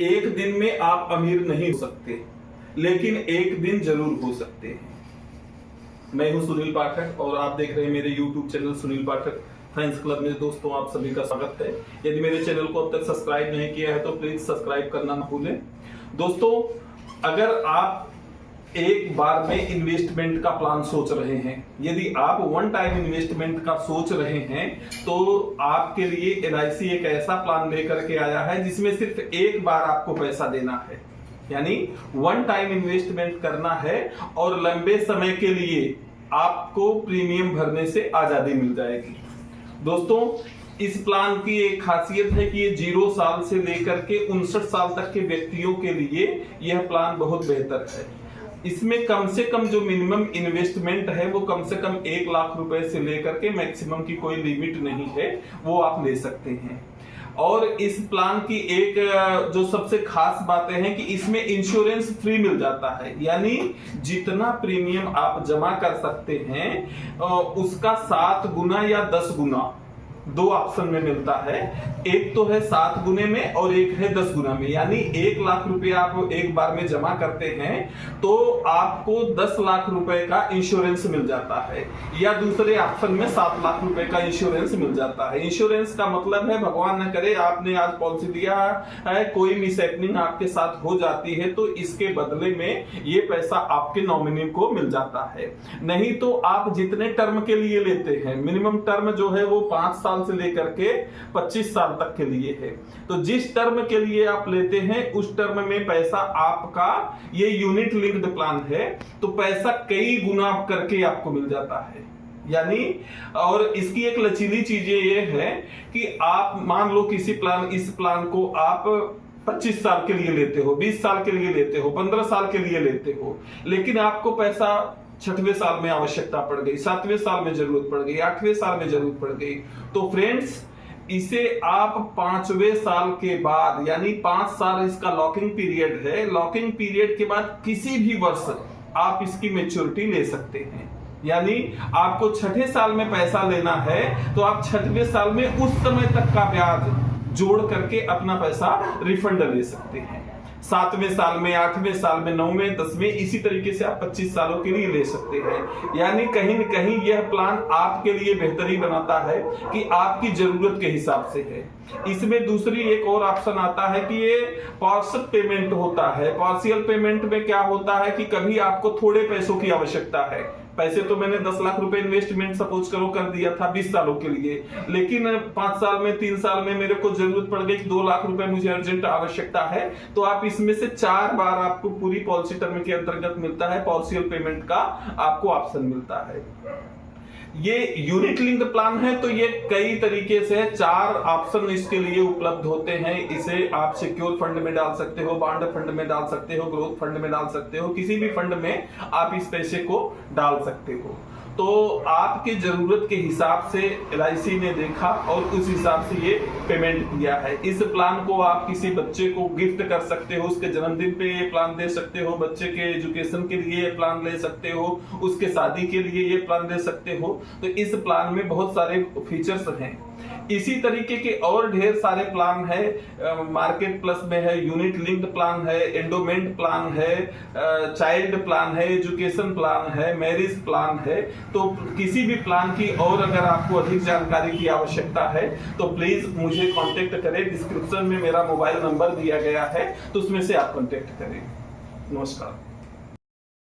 एक दिन में आप अमीर नहीं हो सकते, लेकिन एक दिन जरूर हो सकते हैं। मैं हूं सुनील पाठक और आप देख रहे हैं मेरे YouTube चैनल सुनील पाठक फैंस क्लब में। दोस्तों, आप सभी का स्वागत है। यदि मेरे चैनल को अब तक सब्सक्राइब नहीं किया है तो प्लीज सब्सक्राइब करना ना भूलें। दोस्तों, अगर आप एक बार में इन्वेस्टमेंट का प्लान सोच रहे हैं, यदि आप वन टाइम इन्वेस्टमेंट का सोच रहे हैं, तो आपके लिए LIC एक ऐसा प्लान लेकर के आया है जिसमें सिर्फ एक बार आपको पैसा देना है, यानी वन टाइम इन्वेस्टमेंट करना है और लंबे समय के लिए आपको प्रीमियम भरने से आजादी मिल जाएगी। दोस्तों, इस प्लान की एक खासियत है कि ये 0 साल से लेकर के 59 साल तक के व्यक्तियों के लिए यह प्लान बहुत बेहतर है। इसमें कम से कम जो मिनिमम इन्वेस्टमेंट है वो कम से कम 1 लाख रुपए से लेकर के मैक्सिमम की कोई लिमिट नहीं है, वो आप ले सकते हैं। और इस प्लान की एक जो सबसे खास बातें हैं कि इसमें इंश्योरेंस फ्री मिल जाता है, यानी जितना प्रीमियम आप जमा कर सकते हैं उसका 7 गुना या 10 गुना 2 ऑप्शन में मिलता है। एक तो है 7 गुने में और एक है 10 गुना में, यानी 1 लाख रुपए आप एक बार में जमा करते हैं तो आपको 10 लाख रुपए का इंश्योरेंस मिल जाता है, या दूसरे ऑप्शन में 7 लाख रुपए का इंश्योरेंस मिल जाता है। इंश्योरेंस का मतलब है, भगवान न करे आपने आज पॉलिसी दिया है, कोई मिसहैपनिंग आपके साथ हो जाती है तो इसके बदले में ये पैसा आपके नॉमिनी को मिल जाता है। नहीं तो आप जितने टर्म के लिए लेते हैं, मिनिमम टर्म जो है वो 5 साल से लेकर के 25 साल तक के लिए है, तो जिस टर्म के लिए आप लेते हैं उस टर्म में पैसा आपका, ये यूनिट लिंक्ड प्लान है तो पैसा कई गुना करके आपको मिल जाता है। यानी और इसकी एक लचीली चीज ये है कि आप मान लो किसी प्लान, इस प्लान को आप 25 साल के लिए लेते हो, 20 साल के लिए लेते हो, 15 साल के लिए लेते हो, लेकिन आपको पैसा 6वें साल में आवश्यकता पड़ गई, 7वें साल में जरूरत पड़ गई, 8वें साल में जरूरत पड़ गई, तो फ्रेंड्स इसे आप 5वें साल के बाद, यानी 5 साल इसका लॉकिंग पीरियड है, लॉकिंग पीरियड के बाद किसी भी वर्ष आप इसकी मैच्योरिटी ले सकते हैं। यानी आपको 6ठे साल में पैसा लेना है तो आप 6वें साल में उस समय तक का ब्याज जोड़ करके अपना पैसा रिफंड ले सकते हैं। 7वें साल में, 8वें साल में, 9वें, 10वें, इसी तरीके से आप 25 सालों के लिए ले सकते हैं। यानी कहीं न कहीं यह प्लान आपके लिए बेहतरी बनाता है कि आपकी जरूरत के हिसाब से है। इसमें दूसरी एक और ऑप्शन आता है कि ये पार्शियल पेमेंट होता है। पार्शियल पेमेंट में क्या होता है कि कभी आपको थोड़े पैसों की आवश्यकता है, पैसे तो मैंने 10 लाख रुपए इन्वेस्टमेंट सपोज करो कर दिया था 20 सालों के लिए, लेकिन 5 साल में, 3 साल में मेरे को जरूरत पड़ गई 2 लाख रुपए मुझे अर्जेंट आवश्यकता है, तो आप इसमें से 4 बार आपको पूरी पॉलिसी टर्म के अंतर्गत मिलता है, पार्शियल पेमेंट का आपको ऑप्शन मिलता है। ये यूनिट लिंक्ड प्लान है तो ये कई तरीके से 4 ऑप्शन इसके लिए उपलब्ध होते हैं। इसे आप सिक्योर फंड में डाल सकते हो, बॉन्ड फंड में डाल सकते हो, ग्रोथ फंड में डाल सकते हो, किसी भी फंड में आप इस पैसे को डाल सकते हो। तो आपके जरूरत के हिसाब से LIC ने देखा और उस हिसाब से ये पेमेंट किया है। इस प्लान को आप किसी बच्चे को गिफ्ट कर सकते हो, उसके जन्मदिन पे ये प्लान दे सकते हो, बच्चे के एजुकेशन के लिए ये प्लान ले सकते हो, उसके शादी के लिए ये प्लान दे सकते हो। तो इस प्लान में बहुत सारे फीचर्स हैं। इसी तरीके के और ढेर सारे प्लान है, मार्केट प्लस में है, यूनिट लिंक्ड प्लान है, एंडोमेंट प्लान है, चाइल्ड प्लान है, एजुकेशन प्लान है, मैरिज प्लान है। तो किसी भी प्लान की और अगर आपको अधिक जानकारी की आवश्यकता है तो प्लीज मुझे कांटेक्ट करें। डिस्क्रिप्शन में मेरा मोबाइल नंबर दिया गया है तो उसमें से आप कांटेक्ट करें। नमस्कार।